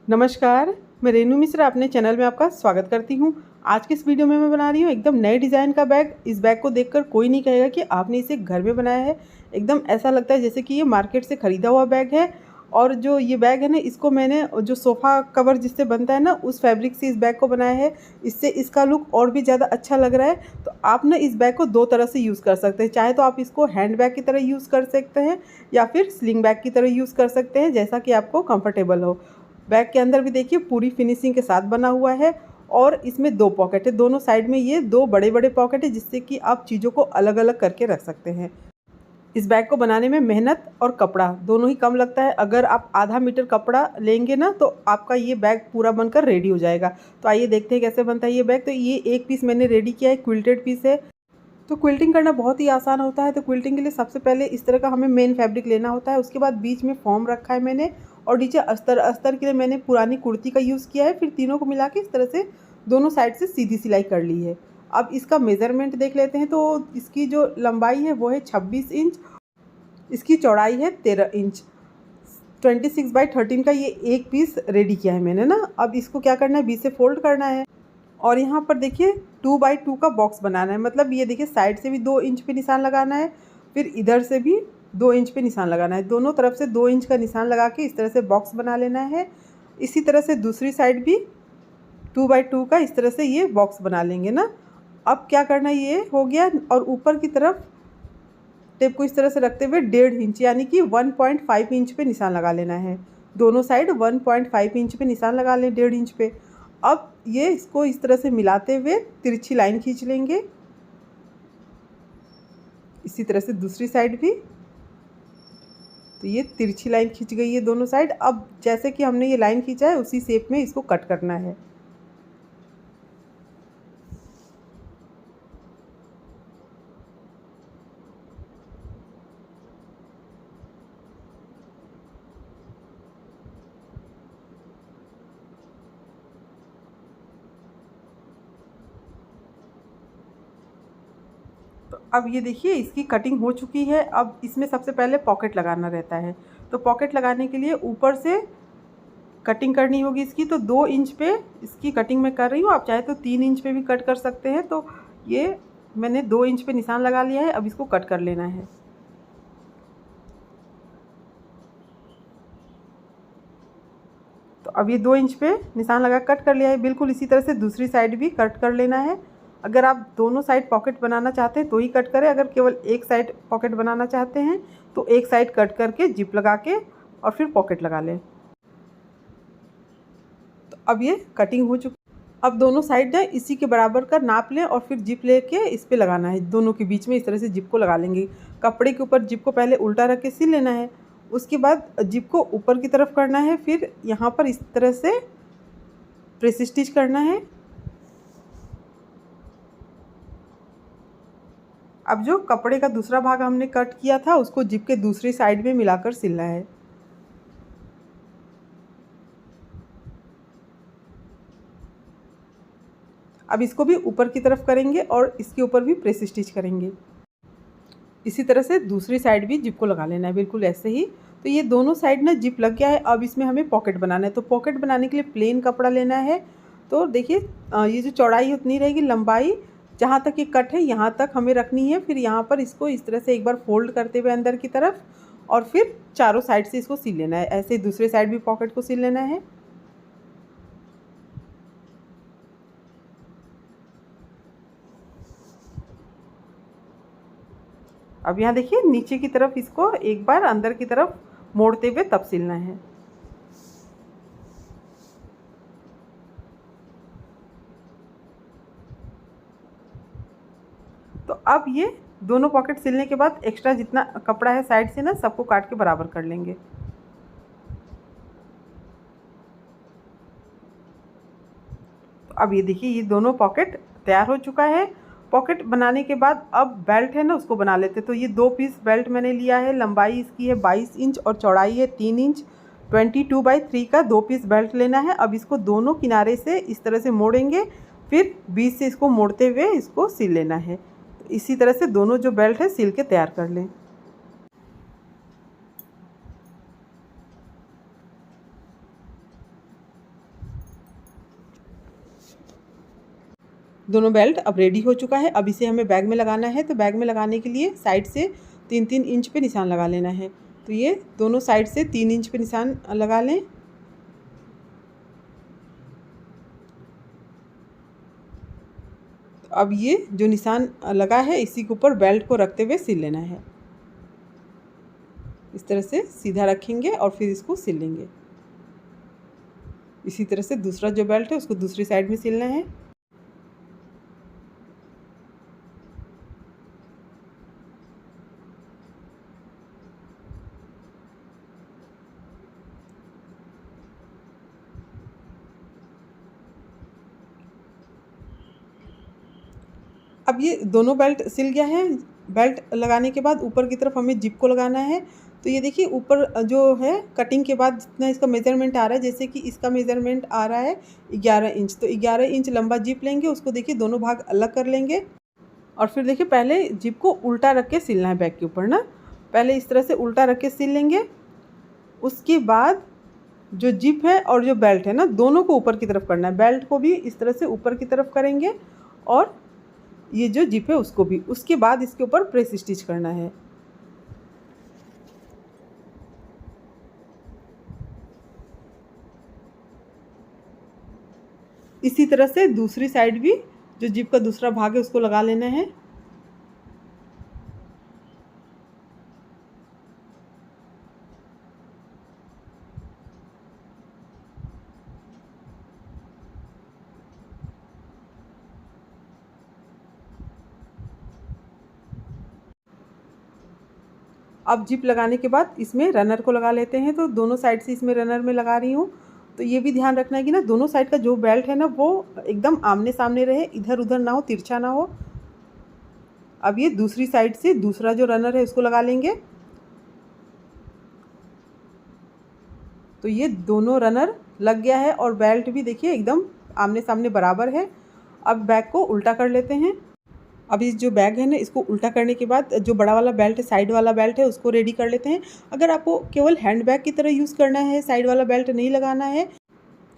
नमस्कार, मैं रेनू मिश्रा अपने चैनल में आपका स्वागत करती हूँ। आज की इस वीडियो में मैं बना रही हूँ एकदम नए डिज़ाइन का बैग। इस बैग को देखकर कोई नहीं कहेगा कि आपने इसे घर में बनाया है। एकदम ऐसा लगता है जैसे कि ये मार्केट से ख़रीदा हुआ बैग है। और जो ये बैग है ना, इसको मैंने जो सोफ़ा कवर जिससे बनता है ना, उस फैब्रिक से इस बैग को बनाया है। इससे इसका लुक और भी ज़्यादा अच्छा लग रहा है। तो आप ना इस बैग को 2 तरह से यूज़ कर सकते हैं। चाहे तो आप इसको हैंड बैग की तरह यूज़ कर सकते हैं या फिर स्लिंग बैग की तरह यूज़ कर सकते हैं, जैसा कि आपको कंफर्टेबल हो। बैग के अंदर भी देखिए पूरी फिनिशिंग के साथ बना हुआ है। और इसमें 2 पॉकेट है, दोनों साइड में ये 2 बड़े-बड़े पॉकेट है, जिससे कि आप चीज़ों को अलग-अलग करके रख सकते हैं। इस बैग को बनाने में मेहनत और कपड़ा दोनों ही कम लगता है। अगर आप आधा मीटर कपड़ा लेंगे ना, तो आपका ये बैग पूरा बनकर रेडी हो जाएगा। तो आइए देखते हैं कैसे बनता है ये बैग। तो ये एक पीस मैंने रेडी किया है, क्विल्टेड पीस है। तो क्विल्टिंग करना बहुत ही आसान होता है। तो क्विल्टिंग के लिए सबसे पहले इस तरह का हमें मेन फैब्रिक लेना होता है। उसके बाद बीच में फॉर्म रखा है मैंने, और नीचे अस्तर के लिए मैंने पुरानी कुर्ती का यूज़ किया है। फिर तीनों को मिला के इस तरह से दोनों साइड से सीधी सिलाई कर ली है। अब इसका मेज़रमेंट देख लेते हैं। तो इसकी जो लंबाई है वो है 26 इंच, इसकी चौड़ाई है 13 इंच। 26/13 का ये एक पीस रेडी किया है मैंने ना। अब इसको क्या करना है, बीच से फोल्ड करना है। और यहाँ पर देखिए 2x2 का बॉक्स बनाना है। मतलब ये देखिए साइड से भी 2 इंच पे निशान लगाना है, फिर इधर से भी 2 इंच पे निशान लगाना है। दोनों तरफ से 2 इंच का निशान लगा के इस तरह से बॉक्स बना लेना है। इसी तरह से दूसरी साइड भी 2x2 का इस तरह से ये बॉक्स बना लेंगे ना। अब क्या करना है, ये हो गया। और ऊपर की तरफ टेप को इस तरह से रखते हुए 1.5 इंच यानी कि 1.5 इंच पे निशान लगा लेना है। दोनों साइड 1.5 इंच पे निशान लगा लें, 1.5 इंच पे। अब ये इसको इस तरह से मिलाते हुए तिरछी लाइन खींच लेंगे। इसी तरह से दूसरी साइड भी। तो ये तिरछी लाइन खींच गई है दोनों साइड। अब जैसे कि हमने ये लाइन खींचा है उसी शेप में इसको कट करना है। तो अब ये देखिए इसकी कटिंग हो चुकी है। अब इसमें सबसे पहले पॉकेट लगाना रहता है। तो पॉकेट लगाने के लिए ऊपर से कटिंग करनी होगी इसकी। तो 2 इंच पे इसकी कटिंग मैं कर रही हूँ। आप चाहे तो 3 इंच पे भी कट कर सकते हैं। तो ये मैंने 2 इंच पे निशान लगा लिया है। अब इसको कट कर लेना है। तो अब ये 2 इंच पे निशान लगा कट कर लिया है। बिल्कुल इसी तरह से दूसरी साइड भी कट कर लेना है। अगर आप दोनों साइड पॉकेट बनाना चाहते हैं तो ही कट करें। अगर केवल एक साइड पॉकेट बनाना चाहते हैं तो एक साइड कट करके जिप लगा के और फिर पॉकेट लगा लें। तो अब ये कटिंग हो चुकी। अब दोनों साइड ना इसी के बराबर का नाप लें और फिर जिप लेके इस पे लगाना है। दोनों के बीच में इस तरह से जिप को लगा लेंगे। कपड़े के ऊपर जिप को पहले उल्टा रख के सिल लेना है। उसके बाद जिप को ऊपर की तरफ करना है। फिर यहाँ पर इस तरह से प्रेस स्टिच करना है। अब जो कपड़े का दूसरा भाग हमने कट किया था उसको जिप के दूसरी साइड में मिलाकर सिलना है। अब इसको भी ऊपर की तरफ करेंगे और इसके ऊपर भी प्रेस स्टिच करेंगे। इसी तरह से दूसरी साइड भी जिप को लगा लेना है, बिल्कुल ऐसे ही। तो ये दोनों साइड ना जिप लग गया है। अब इसमें हमें पॉकेट बनाना है। तो पॉकेट बनाने के लिए प्लेन कपड़ा लेना है। तो देखिए ये जो चौड़ाई उतनी रहेगी, लंबाई जहाँ तक ये कट है यहाँ तक हमें रखनी है। फिर यहाँ पर इसको इस तरह से एक बार फोल्ड करते हुए अंदर की तरफ, और फिर चारों साइड से इसको सिल लेना है। ऐसे ही दूसरे साइड भी पॉकेट को सिल लेना है। अब यहाँ देखिए नीचे की तरफ इसको एक बार अंदर की तरफ मोड़ते हुए तब सिलना है। तो अब ये दोनों पॉकेट सिलने के बाद एक्स्ट्रा जितना कपड़ा है साइड से ना, सबको काट के बराबर कर लेंगे। तो अब ये देखिए ये दोनों पॉकेट तैयार हो चुका है। पॉकेट बनाने के बाद अब बेल्ट है ना, उसको बना लेते। तो ये 2 पीस बेल्ट मैंने लिया है। लंबाई इसकी है 22 इंच और चौड़ाई है 3 इंच। 22/3 का 2 पीस बेल्ट लेना है। अब इसको दोनों किनारे से इस तरह से मोड़ेंगे, फिर बीच से इसको मोड़ते हुए इसको सिल लेना है। तो इसी तरह से दोनों जो बेल्ट है सिल के तैयार कर लें। दोनों बेल्ट अब रेडी हो चुका है। अब इसे हमें बैग में लगाना है। तो बैग में लगाने के लिए साइड से 3-3 इंच पे निशान लगा लेना है। तो ये दोनों साइड से 3 इंच पे निशान लगा लें। तो अब ये जो निशान लगा है इसी के ऊपर बेल्ट को रखते हुए सिल लेना है। इस तरह से सीधा रखेंगे और फिर इसको सिल लेंगे। इसी तरह से दूसरा जो बेल्ट है उसको दूसरी साइड में सिलना है। अब ये दोनों बेल्ट सिल गया है। बेल्ट लगाने के बाद ऊपर की तरफ हमें जिप को लगाना है। तो ये देखिए ऊपर जो है कटिंग के बाद जितना इसका मेज़रमेंट आ रहा है, जैसे कि इसका मेज़रमेंट आ रहा है 11 इंच, तो 11 इंच लंबा जिप लेंगे। उसको देखिए दोनों भाग अलग कर लेंगे और फिर देखिए पहले जिप को उल्टा रख के सिलना है बैक के ऊपर ना। पहले इस तरह से उल्टा रख के सिल लेंगे। उसके बाद जो जिप है और जो बेल्ट है ना, दोनों को ऊपर की तरफ करना है। बेल्ट को भी इस तरह से ऊपर की तरफ करेंगे और ये जो जिप है उसको भी। उसके बाद इसके ऊपर प्रेस स्टिच करना है। इसी तरह से दूसरी साइड भी जो जिप का दूसरा भाग है उसको लगा लेना है। अब जिप लगाने के बाद इसमें रनर को लगा लेते हैं। तो दोनों साइड से इसमें रनर में लगा रही हूँ। तो ये भी ध्यान रखना है कि ना दोनों साइड का जो बेल्ट है ना वो एकदम आमने सामने रहे, इधर उधर ना हो, तिरछा ना हो। अब ये दूसरी साइड से दूसरा जो रनर है उसको लगा लेंगे। तो ये दोनों रनर लग गया है और बेल्ट भी देखिए एकदम आमने सामने बराबर है। अब बैग को उल्टा कर लेते हैं। अब इस जो बैग है ना इसको उल्टा करने के बाद जो बड़ा वाला बेल्ट है, साइड वाला बेल्ट है, उसको रेडी कर लेते हैं। अगर आपको केवल हैंड बैग की तरह यूज़ करना है, साइड वाला बेल्ट नहीं लगाना है,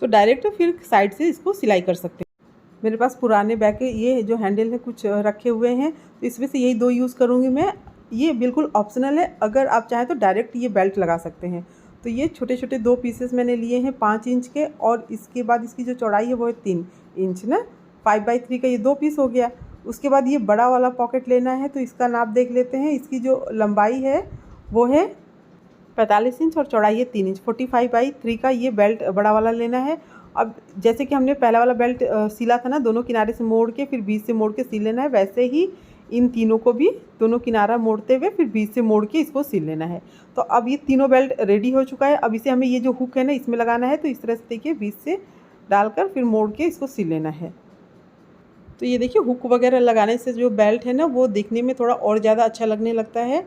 तो डायरेक्ट फिर साइड से इसको सिलाई कर सकते हैं। मेरे पास पुराने बैग के ये जो हैंडल है कुछ रखे हुए हैं, तो इसमें से यही 2 यूज़ करूँगी मैं। ये बिल्कुल ऑप्शनल है, अगर आप चाहें तो डायरेक्ट ये बेल्ट लगा सकते हैं। तो ये छोटे छोटे 2 पीसेस मैंने लिए हैं 5 इंच के, और इसके बाद इसकी जो चौड़ाई है वो है 3 इंच ना। 5x3 का ये 2 पीस हो गया। उसके बाद ये बड़ा वाला पॉकेट लेना है। तो इसका नाप देख लेते हैं। इसकी जो लंबाई है वो है 45 इंच और चौड़ाई है 3 इंच। 45x3 का ये बेल्ट बड़ा वाला लेना है। अब जैसे कि हमने पहला वाला बेल्ट सिला था ना, दोनों किनारे से मोड़ के फिर बीच से मोड़ के सिल लेना है, वैसे ही इन तीनों को भी दोनों किनारा मोड़ते हुए फिर बीच से मोड़ के इसको सिल लेना है। तो अब ये तीनों बेल्ट रेडी हो चुका है। अब इसे हमें ये जो हुक है ना इसमें लगाना है। तो इस तरह से देखिए बीच से डालकर फिर मोड़ के इसको सिल लेना है। तो ये देखिए हुक वगैरह लगाने से जो बेल्ट है ना वो दिखने में थोड़ा और ज़्यादा अच्छा लगने लगता है।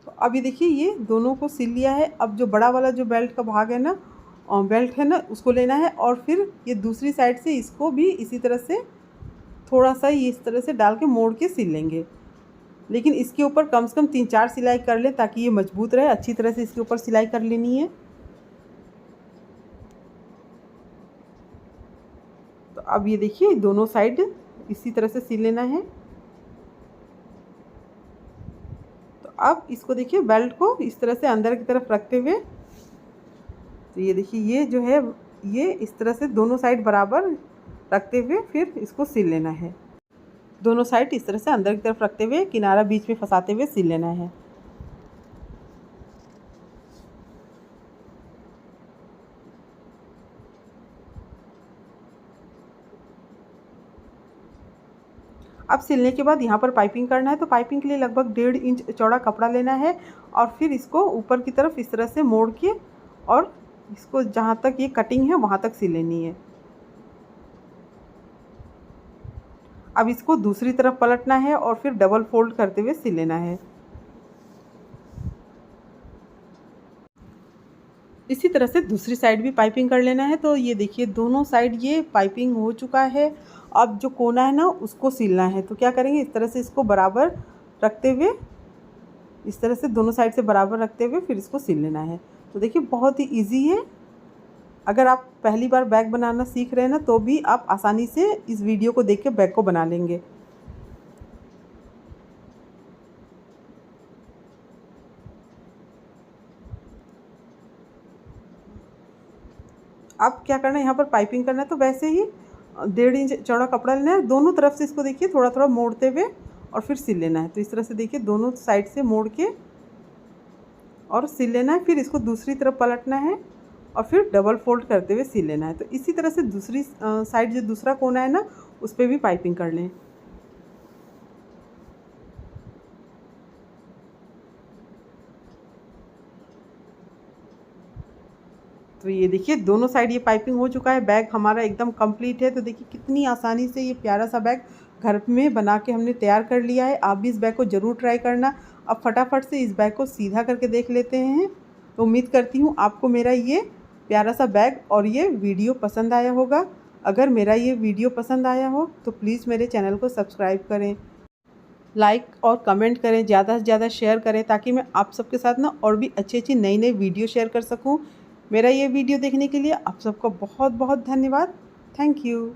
तो अभी देखिए ये दोनों को सिल लिया है। अब जो बड़ा वाला जो बेल्ट का भाग है ना, बेल्ट है ना, उसको लेना है और फिर ये दूसरी साइड से इसको भी इसी तरह से थोड़ा सा ही इस तरह से डाल के मोड़ के सिल लेंगे। लेकिन इसके ऊपर कम से कम 3-4 सिलाई कर लें ताकि ये मजबूत रहे। अच्छी तरह से इसके ऊपर सिलाई कर लेनी है। तो अब ये देखिए दोनों साइड इसी तरह से सिल लेना है। तो अब इसको देखिए बेल्ट को इस तरह से अंदर की तरफ रखते हुए, तो ये देखिए ये जो है ये इस तरह से दोनों साइड बराबर रखते हुए फिर इसको सिल लेना है। दोनों साइड इस तरह से अंदर की तरफ रखते हुए किनारा बीच में फंसाते हुए सिल लेना है। अब सिलने के बाद यहाँ पर पाइपिंग करना है। तो पाइपिंग के लिए लगभग 1.5 इंच चौड़ा कपड़ा लेना है और फिर इसको ऊपर की तरफ इस तरह से मोड़ के और इसको जहाँ तक ये कटिंग है वहाँ तक सिल लेनी है। अब इसको दूसरी तरफ पलटना है और फिर डबल फोल्ड करते हुए सिल लेना है। इसी तरह से दूसरी साइड भी पाइपिंग कर लेना है। तो ये देखिए दोनों साइड ये पाइपिंग हो चुका है। अब जो कोना है ना उसको सिलना है। तो क्या करेंगे, इस तरह से इसको बराबर रखते हुए, इस तरह से दोनों साइड से बराबर रखते हुए फिर इसको सिल लेना है। तो देखिए बहुत ही ईजी है। अगर आप पहली बार बैग बनाना सीख रहे हैं ना, तो भी आप आसानी से इस वीडियो को देख के बैग को बना लेंगे। अब क्या करना है, यहाँ पर पाइपिंग करना है, तो वैसे ही 1.5 इंच चौड़ा कपड़ा लेना है। दोनों तरफ से इसको देखिए थोड़ा थोड़ा मोड़ते हुए और फिर सिल लेना है। तो इस तरह से देखिए दोनों साइड से मोड़ के और सिल लेना है। फिर इसको दूसरी तरफ पलटना है और फिर डबल फोल्ड करते हुए सिल लेना है। तो इसी तरह से दूसरी साइड जो दूसरा कोना है ना, उस पर भी पाइपिंग कर लें। तो ये देखिए दोनों साइड ये पाइपिंग हो चुका है। बैग हमारा एकदम कंप्लीट है। तो देखिए कितनी आसानी से ये प्यारा सा बैग घर में बना के हमने तैयार कर लिया है। आप भी इस बैग को ज़रूर ट्राई करना। अब फटाफट से इस बैग को सीधा करके देख लेते हैं। तो उम्मीद करती हूँ आपको मेरा ये प्यारा सा बैग और ये वीडियो पसंद आया होगा। अगर मेरा ये वीडियो पसंद आया हो तो प्लीज़ मेरे चैनल को सब्सक्राइब करें, लाइक और कमेंट करें, ज़्यादा से ज़्यादा शेयर करें, ताकि मैं आप सबके साथ ना और भी अच्छी अच्छी नई नई वीडियो शेयर कर सकूं। मेरा ये वीडियो देखने के लिए आप सबको बहुत बहुत धन्यवाद। Thank you.